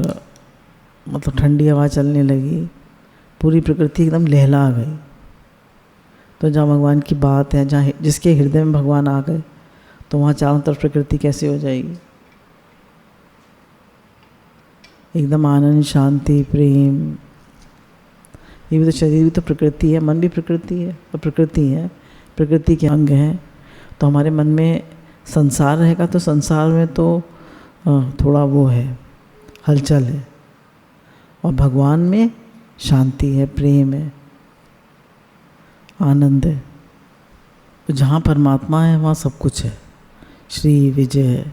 मतलब ठंडी हवा चलने लगी, पूरी प्रकृति एकदम लहला गई। तो जहाँ भगवान की बात है, जहाँ जिसके हृदय में भगवान आ गए, तो वहाँ चारों तरफ प्रकृति कैसे हो जाएगी, एकदम आनंद, शांति, प्रेम। ये भी तो शरीर भी तो प्रकृति है, मन भी प्रकृति है, और प्रकृति है, प्रकृति के अंग हैं। तो हमारे मन में संसार रहेगा तो संसार में तो थोड़ा वो है, हलचल है, और भगवान में शांति है, प्रेम है, आनंद है। तो जहाँ परमात्मा है वहाँ सब कुछ है, श्री विजय,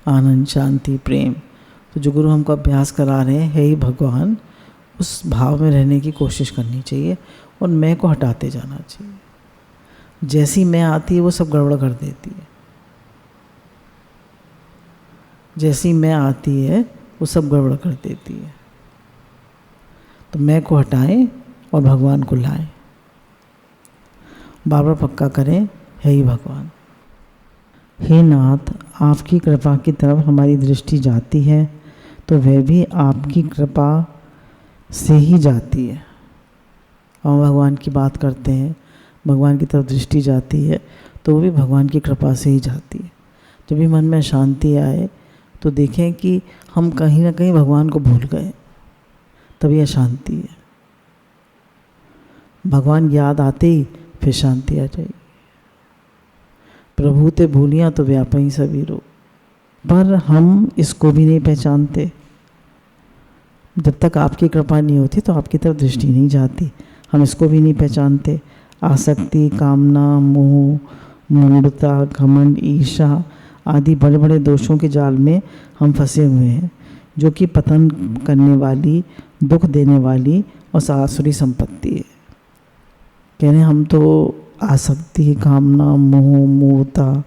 आनंद, शांति, प्रेम। तो जो गुरु हमको अभ्यास करा रहे हैं है ही भगवान, उस भाव में रहने की कोशिश करनी चाहिए और मैं को हटाते जाना चाहिए। जैसी मैं आती है वो सब गड़बड़ कर देती है, जैसी मैं आती है वो सब गड़बड़ कर देती है। तो मैं को हटाएं और भगवान को लाएं, बार बार पक्का करें है ही भगवान। हे नाथ, आपकी कृपा की तरफ हमारी दृष्टि जाती है तो वह भी आपकी कृपा से ही जाती है। हम भगवान की बात करते हैं, भगवान की तरफ दृष्टि जाती है तो वो भी भगवान की कृपा से ही जाती है। जब भी मन में शांति आए तो देखें कि हम कहीं ना कहीं भगवान को भूल गए, तभी अशांति है। भगवान याद आते ही फिर शांति आ जाएगी। प्रभु ते भूलिया तो व्यापी सभी रो, पर हम इसको भी नहीं पहचानते। जब तक आपकी कृपा नहीं होती तो आपकी तरफ दृष्टि नहीं जाती, हम इसको भी नहीं पहचानते। आसक्ति, कामना, मोह, मूढ़ता, घमंड, ईर्ष्या आदि बड़े बड़े दोषों के जाल में हम फंसे हुए हैं, जो कि पतन करने वाली, दुख देने वाली और सासुरी संपत्ति है। कहने हम तो आसक्ति, कामना, मोह, मूढ़ता,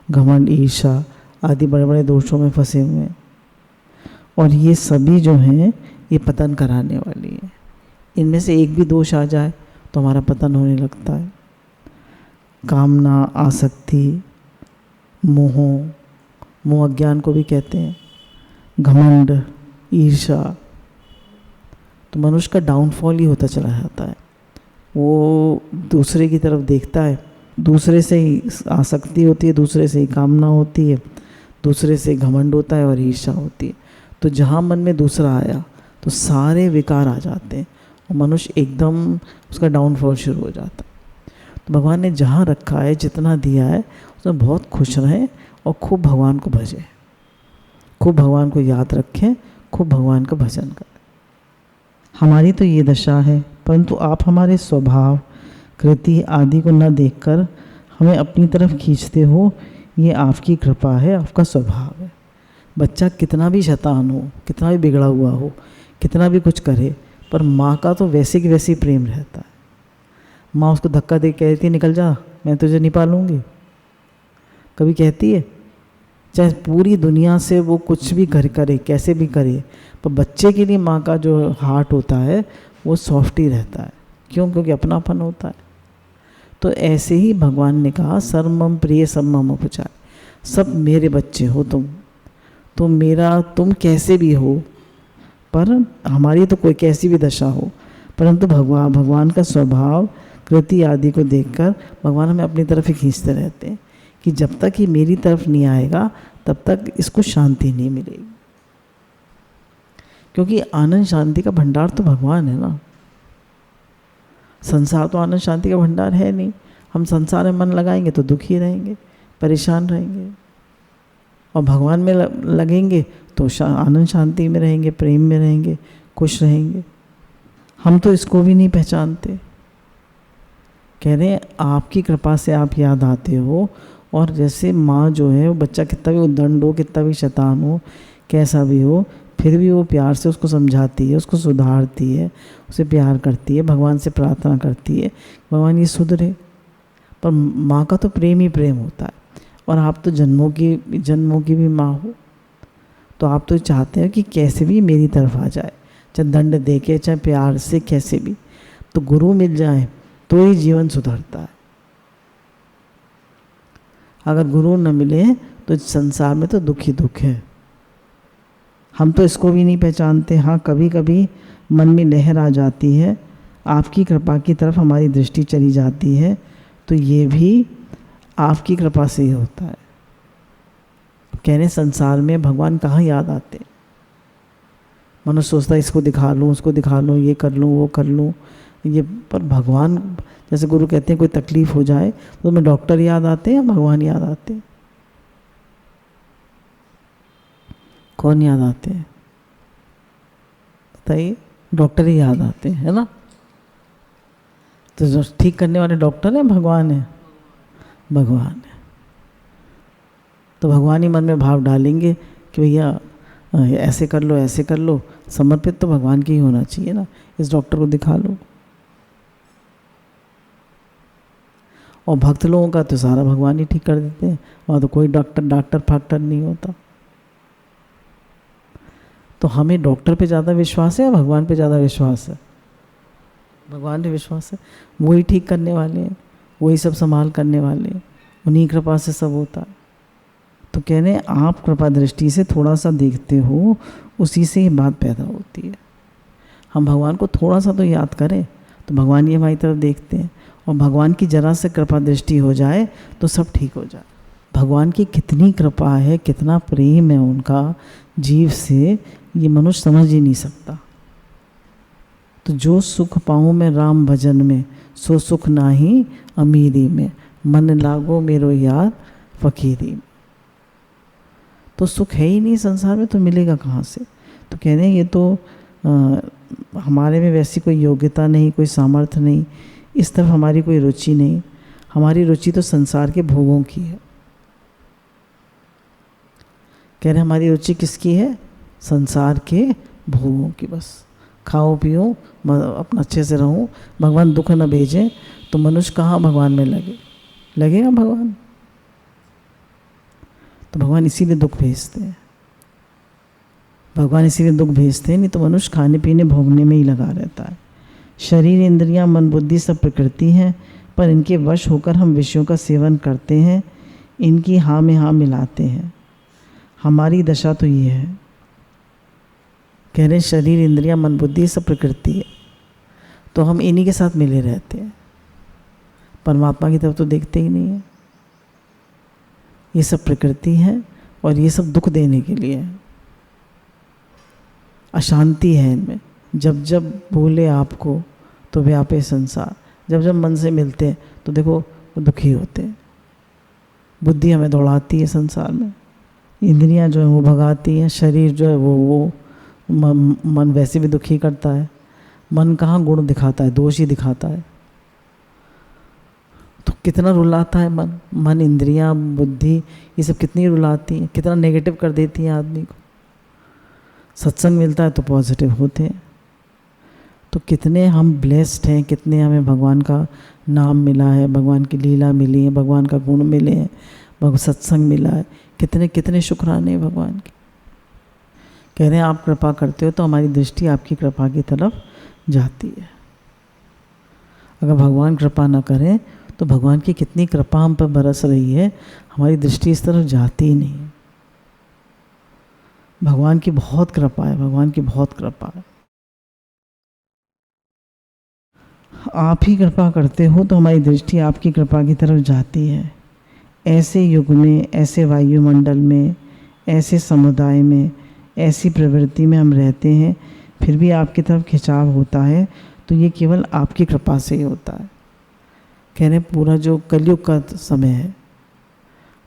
घमंड, ईर्ष्या आदि बड़े बड़े दोषों में फंसे हुए हैं, और ये सभी जो हैं ये पतन कराने वाली है। इनमें से एक भी दोष आ जाए तो हमारा पतन होने लगता है। कामना, आसक्ति, मोह अज्ञान को भी कहते हैं, घमंड, ईर्ष्या, तो मनुष्य का डाउनफॉल ही होता चला जाता है। वो दूसरे की तरफ देखता है, दूसरे से ही आसक्ति होती है, दूसरे से ही कामना होती है, दूसरे से घमंड होता है और ईर्ष्या होती है। तो जहाँ मन में दूसरा आया तो सारे विकार आ जाते हैं और मनुष्य एकदम उसका डाउनफॉल शुरू हो जाता है। तो भगवान ने जहाँ रखा है, जितना दिया है, उसमें बहुत खुश रहें और खूब भगवान को भजें, खूब भगवान को याद रखें, खूब भगवान का भजन करें। हमारी तो ये दशा है, परंतु आप हमारे स्वभाव, कृति आदि को न देखकर हमें अपनी तरफ खींचते हो, ये आपकी कृपा है, आपका स्वभाव है। बच्चा कितना भी शैतान हो, कितना भी बिगड़ा हुआ हो, कितना भी कुछ करे, पर माँ का तो वैसे की वैसे ही प्रेम रहता है। माँ उसको धक्का दे कहती है निकल जा, मैं तुझे नहीं पालूंगी, कभी कहती है? चाहे पूरी दुनिया से वो कुछ भी करे, कैसे भी करे, पर बच्चे के लिए माँ का जो हार्ट होता है वो सॉफ्ट ही रहता है। क्यों? क्योंकि अपनापन होता है। तो ऐसे ही भगवान ने कहा सर्वमम प्रिय सब मम उपचार, सब मेरे बच्चे हो तुम मेरा, तुम कैसे भी हो, पर हमारी तो कोई कैसी भी दशा हो, परंतु भगवान का स्वभाव, कृति आदि को देखकर भगवान हमें अपनी तरफ ही खींचते रहते हैं कि जब तक ये मेरी तरफ नहीं आएगा तब तक इसको शांति नहीं मिलेगी। क्योंकि आनंद शांति का भंडार तो भगवान है ना। संसार तो आनंद शांति का भंडार है नहीं। हम संसार में मन लगाएंगे तो दुखी रहेंगे, परेशान रहेंगे और भगवान में लगेंगे तो आनंद शांति में रहेंगे, प्रेम में रहेंगे, खुश रहेंगे। हम तो इसको भी नहीं पहचानते। कह रहे हैं आपकी कृपा से आप याद आते हो। और जैसे माँ जो है वो बच्चा कितना भी उद्दंड हो, कितना भी शैतान हो, कैसा भी हो, फिर भी वो प्यार से उसको समझाती है, उसको सुधारती है, उसे प्यार करती है, भगवान से प्रार्थना करती है भगवान ये सुधरे। पर माँ का तो प्रेम ही प्रेम होता है। और आप तो जन्मों की भी माँ हो, तो आप तो चाहते हो कि कैसे भी मेरी तरफ आ जाए, चाहे दंड दे के, चाहे प्यार से, कैसे भी। तो गुरु मिल जाए तो ही जीवन सुधरता है। अगर गुरु न मिले तो संसार में तो दुख ही दुख है। हम तो इसको भी नहीं पहचानते। हाँ, कभी कभी मन में लहर आ जाती है, आपकी कृपा की तरफ हमारी दृष्टि चली जाती है, तो ये भी आपकी कृपा से ही होता है। कहने संसार में भगवान कहाँ याद आते। मनुष्य सोचता है इसको दिखा लूँ, उसको दिखा लूँ, ये कर लूँ, वो कर लूँ, ये। पर भगवान, जैसे गुरु कहते हैं कोई तकलीफ हो जाए तो तुम्हें डॉक्टर याद आते हैं या भगवान याद आते हैं? कौन याद आते हैं बताइए? डॉक्टर ही याद आते हैं, है ना। तो जो ठीक करने वाले डॉक्टर हैं भगवान है, भगवान है। तो भगवान ही मन में भाव डालेंगे कि भैया ऐसे कर लो, ऐसे कर लो। समर्पित तो भगवान की ही होना चाहिए ना, इस डॉक्टर को दिखा लो। और भक्त लोगों का तो सारा भगवान ही ठीक कर देते हैं, वहाँ तो कोई डॉक्टर फैक्टर नहीं होता। तो हमें डॉक्टर पे ज़्यादा विश्वास है या भगवान पे ज़्यादा विश्वास है? भगवान पे विश्वास है। वही ठीक करने वाले हैं, वही सब संभाल करने वाले हैं, उन्हीं कृपा से सब होता है। तो कह रहे हैं आप कृपा दृष्टि से थोड़ा सा देखते हो, उसी से ये बात पैदा होती है। हम भगवान को थोड़ा सा तो याद करें तो भगवान ये हमारी तरफ देखते हैं। और भगवान की जरा से कृपा दृष्टि हो जाए तो सब ठीक हो जाए। भगवान की कितनी कृपा है, कितना प्रेम है उनका जीव से, ये मनुष्य समझ ही नहीं सकता। तो जो सुख पाऊँ मैं राम भजन में, सो सुख नाही अमीरी में, मन लागो मेरो यार फकीरी में। तो सुख है ही नहीं संसार में, तो मिलेगा कहाँ से? तो कह रहे हैं ये तो हमारे में वैसी कोई योग्यता नहीं, कोई सामर्थ्य नहीं, इस तरफ हमारी कोई रुचि नहीं। हमारी रुचि तो संसार के भोगों की है। कह रहे हमारी रुचि किसकी है? संसार के भोगों की। बस खाओ पियो, अपना अच्छे से रहूं, भगवान दुख न भेजें। तो मनुष्य कहाँ भगवान में लगेगा भगवान? तो भगवान इसीलिए दुख भेजते हैं। भगवान इसीलिए दुख भेजते हैं, नहीं तो मनुष्य खाने पीने भोगने में ही लगा रहता है। शरीर, इंद्रियां, मन, बुद्धि सब प्रकृति हैं, पर इनके वश होकर हम विषयों का सेवन करते हैं, इनकी हाँ में हाँ मिलाते हैं। हमारी दशा तो ये है। कह रहे हैं शरीर, इंद्रियां, मन, बुद्धि सब प्रकृति है, तो हम इन्हीं के साथ मिले रहते हैं, परमात्मा की तरफ तो देखते ही नहीं है। ये सब प्रकृति है और ये सब दुख देने के लिए है, अशांति है इनमें। जब जब भूले आपको तो व्यापे संसार। जब जब मन से मिलते हैं तो देखो वो दुखी होते हैं। बुद्धि हमें दौड़ाती है संसार में, इंद्रियां जो है वो भगाती हैं, शरीर जो है वो मन वैसे भी दुखी करता है। मन कहाँ गुण दिखाता है, दोष ही दिखाता है। तो कितना रुलाता है मन, इंद्रियां, बुद्धि, ये सब कितनी रुलाती हैं, कितना नेगेटिव कर देती हैं आदमी को। सत्संग मिलता है तो पॉजिटिव होते हैं। तो कितने हम ब्लेस्ड हैं, कितने हमें भगवान का नाम मिला है, भगवान की लीला मिली है, भगवान का गुण मिले हैं, सत्संग मिला है। कितने कितने शुक्राने हैं भगवान के। कह रहे हैं आप कृपा करते हो तो हमारी दृष्टि आपकी कृपा की तरफ जाती है। अगर भगवान कृपा न करें तो भगवान की कितनी कृपा हम पर बरस रही है, हमारी दृष्टि इस तरफ जाती ही नहीं है। भगवान की बहुत कृपा है, भगवान की बहुत कृपा है। आप ही कृपा करते हो तो हमारी दृष्टि आपकी कृपा की तरफ जाती है। ऐसे युग में, ऐसे वायुमंडल में, ऐसे समुदाय में, ऐसी प्रवृत्ति में हम रहते हैं, फिर भी आपकी तरफ खिंचाव होता है, तो ये केवल आपकी कृपा से ही होता है। कह रहे पूरा जो कलयुग का समय है,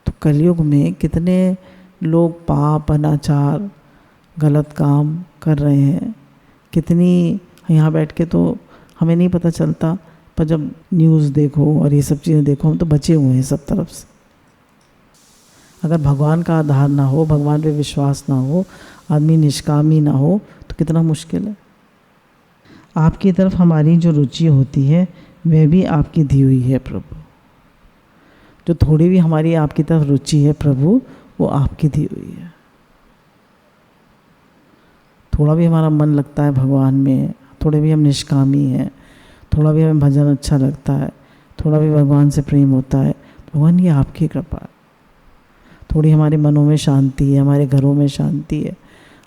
तो कलयुग में कितने लोग पाप, अनाचार, गलत काम कर रहे हैं। कितनी यहाँ बैठ के तो हमें नहीं पता चलता, पर जब न्यूज़ देखो और ये सब चीज़ें देखो, हम तो बचे हुए हैं सब तरफ से। अगर भगवान का आधार ना हो, भगवान पे विश्वास ना हो, आदमी निष्कामी ना हो, तो कितना मुश्किल है। आपकी तरफ हमारी जो रुचि होती है वह भी आपकी दी हुई है प्रभु। जो थोड़ी भी हमारी आपकी तरफ रुचि है प्रभु, वो आपकी दी हुई है। थोड़ा भी हमारा मन लगता है भगवान में, थोड़े भी हम निष्कामी हैं, थोड़ा भी हमें भजन अच्छा लगता है, थोड़ा भी भगवान से प्रेम होता है, भगवान ये आपकी कृपा है। थोड़ी हमारे मनों में शांति है, हमारे घरों में शांति है,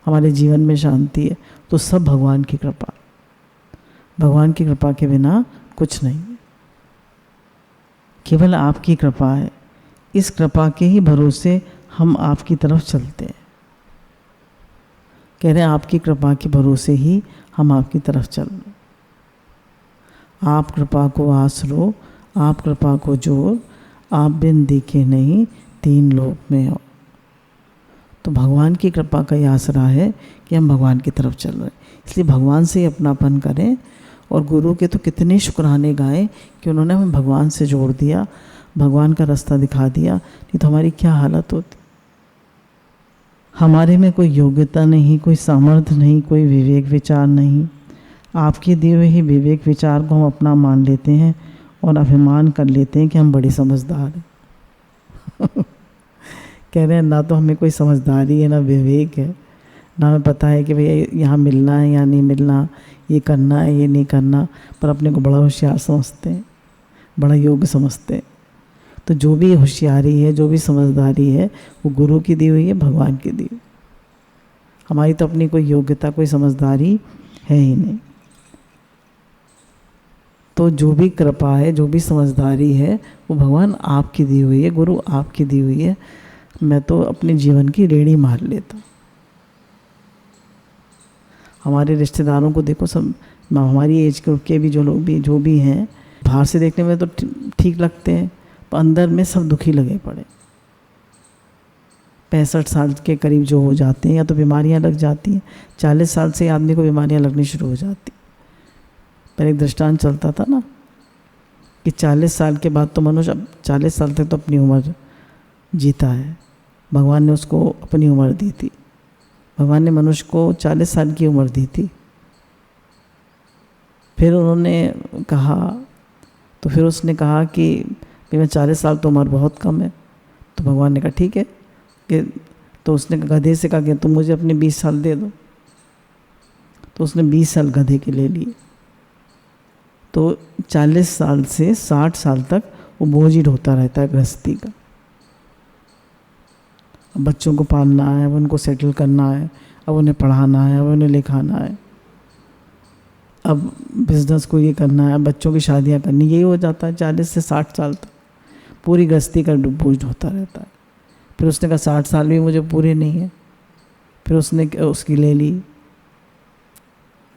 हमारे जीवन में शांति है, तो सब भगवान की कृपा। भगवान की कृपा के बिना कुछ नहीं, केवल आपकी कृपा है। इस कृपा के ही भरोसे हम आपकी तरफ चलते हैं। कह रहे हैं आपकी कृपा के भरोसे ही हम आपकी तरफ चल रहे। आप कृपा को आसरो, आप कृपा को जोर, आप बिन देखे नहीं तीन लोक में हो। तो भगवान की कृपा का ही आसरा है कि हम भगवान की तरफ चल रहे हैं। इसलिए भगवान से ही अपनापन करें, और गुरु के तो कितने शुक्राने गाएं कि उन्होंने हमें भगवान से जोड़ दिया, भगवान का रास्ता दिखा दिया। नहीं तो हमारी क्या हालत होती। हमारे में कोई योग्यता नहीं, कोई सामर्थ्य नहीं, कोई विवेक विचार नहीं। आपके दिए हुए ही विवेक विचार को हम अपना मान लेते हैं और अभिमान कर लेते हैं कि हम बड़े समझदार हैं। कह रहे हैं ना तो हमें कोई समझदारी है, ना विवेक है, ना हमें पता है कि भैया यहाँ मिलना है या नहीं मिलना, ये करना है ये नहीं करना, पर अपने को बड़ा होशियार समझते हैं, बड़ा योग्य समझते हैं। तो जो भी होशियारी है, जो भी समझदारी है, वो गुरु की दी हुई है, भगवान की दी हुई। हमारी तो अपनी कोई योग्यता, कोई समझदारी है ही नहीं। तो जो भी कृपा है, जो भी समझदारी है, वो भगवान आपकी दी हुई है, गुरु आपकी दी हुई है। मैं तो अपने जीवन की रेड़ी मार लेता। हमारे रिश्तेदारों को देखो, सब हमारी एज ग्रुप के भी जो भी हैं, बाहर से देखने में तो ठीक लगते हैं, पर अंदर में सब दुखी लगे पड़े। 65 साल के करीब जो हो जाते हैं, या तो बीमारियां लग जाती हैं। 40 साल से आदमी को बीमारियां लगनी शुरू हो जाती। पर एक दृष्टांत चलता था ना कि 40 साल के बाद तो मनुष्य, अब 40 साल तक तो अपनी उम्र जीता है। भगवान ने उसको अपनी उम्र दी थी। भगवान ने मनुष्य को 40 साल की उम्र दी थी। फिर उन्होंने कहा, तो फिर उसने कहा कि भाई मैं 40 साल तो उम्र बहुत कम है। तो भगवान ने कहा ठीक है कि, तो उसने गधे से कहा कि तुम मुझे अपने 20 साल दे दो। तो उसने 20 साल गधे के ले लिए। तो 40 साल से 60 साल तक वो बोझ ही ढोता रहता है गृहस्थी का। अब बच्चों को पालना है, अब उनको सेटल करना है, अब उन्हें पढ़ाना है, अब उन्हें लिखाना है, अब बिजनेस को ये करना है, बच्चों की शादियां करनी, यही हो जाता है 40 से 60 साल तक। पूरी गृहस्थी का बोझ ढोता रहता है। फिर उसने कहा 60 साल भी मुझे पूरे नहीं है। फिर उसने उसकी ले ली,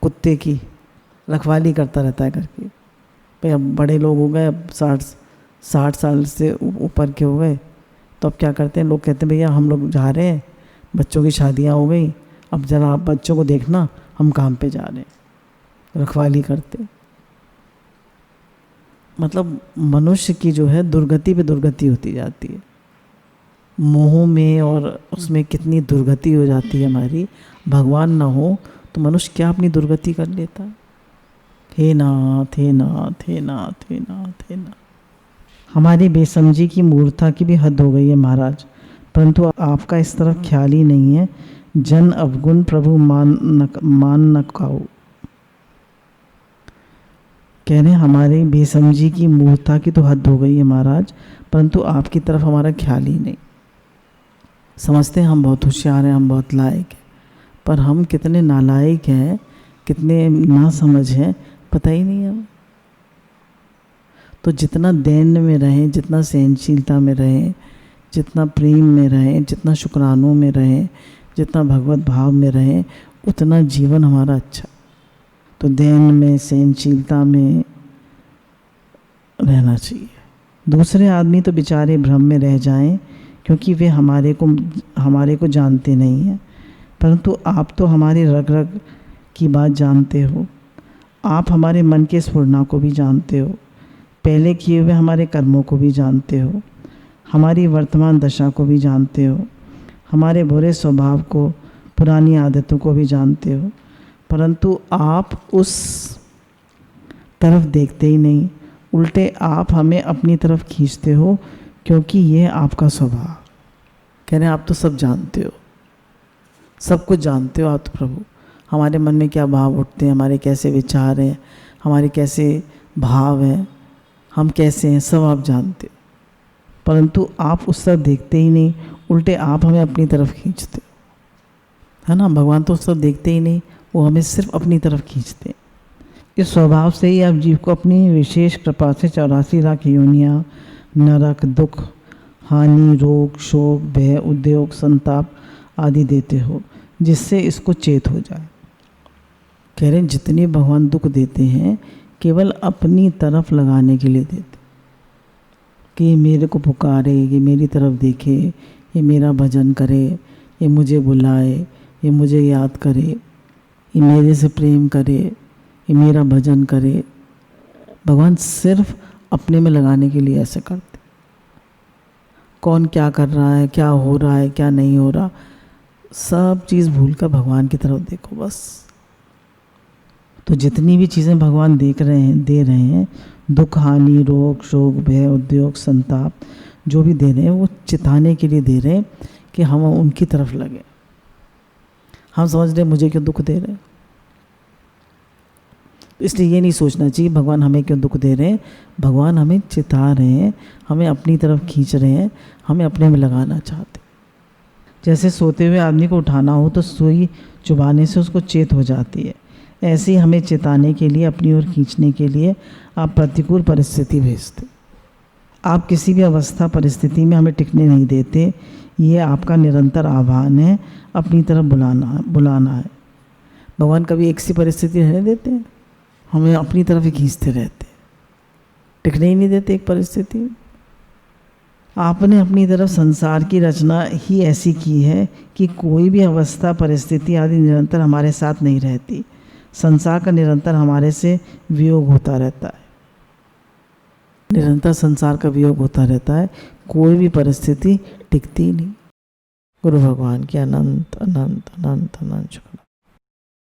कुत्ते की रखवाली करता रहता है करके। भाई अब बड़े लोग हो गए, अब 60 साल से ऊपर के हो गए, तो अब क्या करते हैं लोग, कहते हैं भैया हम लोग जा रहे हैं, बच्चों की शादियां हो गई, अब जरा आप बच्चों को देखना, हम काम पे जा रहे हैं। रखवाली करते। मतलब मनुष्य की जो है दुर्गति पे दुर्गति होती जाती है। मोह में और उसमें कितनी दुर्गति हो जाती है हमारी। भगवान ना हो तो मनुष्य क्या अपनी दुर्गति कर लेता। हे नाथ हे नाथ हे नाथ हे नाथ हे नाथ। हमारी बेसमझी की मूर्खता की भी हद हो गई है महाराज, परंतु आपका इस तरफ ख्याल ही नहीं है। जन अवगुण प्रभु मान न खाओ। कह रहे हैं हमारी बेसमझी की मूर्खता की तो हद हो गई है महाराज, परंतु आपकी तरफ हमारा ख्याल ही नहीं। समझते हैं हम बहुत होशियार हैं, हम बहुत लायक हैं, पर हम कितने नालायक हैं, कितने नासमझ हैं, पता ही नहीं है। तो जितना दैन्य में रहें, जितना सहनशीलता में रहें, जितना प्रेम में रहें, जितना शुक्रानों में रहें, जितना भगवत भाव में रहें, उतना जीवन हमारा अच्छा। तो दैन्य में, सहनशीलता में रहना चाहिए। दूसरे आदमी तो बेचारे भ्रम में रह जाएं, क्योंकि वे हमारे को जानते नहीं हैं, परंतु आप तो हमारी रग रग की बात जानते हो। आप हमारे मन के स्फुरना को भी जानते हो, पहले किए हुए हमारे कर्मों को भी जानते हो, हमारी वर्तमान दशा को भी जानते हो, हमारे बुरे स्वभाव को, पुरानी आदतों को भी जानते हो, परंतु आप उस तरफ देखते ही नहीं, उल्टे आप हमें अपनी तरफ खींचते हो, क्योंकि यह आपका स्वभाव। कह रहे हैं आप तो सब जानते हो, सब कुछ जानते हो आप तो प्रभु। हमारे मन में क्या भाव उठते हैं, हमारे कैसे विचार हैं, हमारे कैसे भाव हैं, हम कैसे हैं, सब आप जानते हो, परंतु आप उस तरफ देखते ही नहीं, उल्टे आप हमें अपनी तरफ खींचते हो, है ना। भगवान तो उस तरफ देखते ही नहीं, वो हमें सिर्फ अपनी तरफ खींचते हैं। इस स्वभाव से ही आप जीव को अपनी विशेष कृपा से 84 लाख योनियाँ, नरक, दुख, हानि, रोग, शोक, भय, उद्योग, संताप आदि देते हो, जिससे इसको चेत हो जाए। कह रहे हैं जितने भगवान दुख देते हैं केवल अपनी तरफ लगाने के लिए देते, कि ये मेरे को पुकारे, ये मेरी तरफ देखे, ये मेरा भजन करे, ये मुझे बुलाए, ये मुझे याद करे, ये मेरे से प्रेम करे, ये मेरा भजन करे। भगवान सिर्फ अपने में लगाने के लिए ऐसे करते। कौन क्या कर रहा है, क्या हो रहा है, क्या नहीं हो रहा, सब चीज़ भूलकर भगवान की तरफ देखो बस। तो जितनी भी चीज़ें भगवान दे रहे हैं, दुख, हानि, रोग, शोक, भय, उद्योग, संताप, जो भी दे रहे हैं वो चिताने के लिए दे रहे हैं कि हम उनकी तरफ लगे। हम समझ रहे मुझे क्यों दुख दे रहे हैं, इसलिए ये नहीं सोचना चाहिए भगवान हमें क्यों दुख दे रहे हैं। भगवान हमें चिता रहे हैं, हमें अपनी तरफ खींच रहे हैं, हमें अपने में लगाना चाहते। जैसे सोते हुए आदमी को उठाना हो तो सुई चुभाने से उसको चेत हो जाती है, ऐसे ही हमें चिताने के लिए, अपनी ओर खींचने के लिए आप प्रतिकूल परिस्थिति भेजते। आप किसी भी अवस्था परिस्थिति में हमें टिकने नहीं देते। ये आपका निरंतर आह्वान है, अपनी तरफ बुलाना है। भगवान कभी एक सी परिस्थिति रहने देते हैं, हमें अपनी तरफ ही खींचते रहते, टिकने ही नहीं देते एक परिस्थिति में। आपने अपनी तरफ संसार की रचना ही ऐसी की है कि कोई भी अवस्था परिस्थिति आदि निरंतर हमारे साथ नहीं रहती। संसार का निरंतर हमारे से वियोग होता रहता है, निरंतर संसार का वियोग होता रहता है, कोई भी परिस्थिति टिकती नहीं। गुरु भगवान की अनंत अनंत अनंत अनंत शुक्र।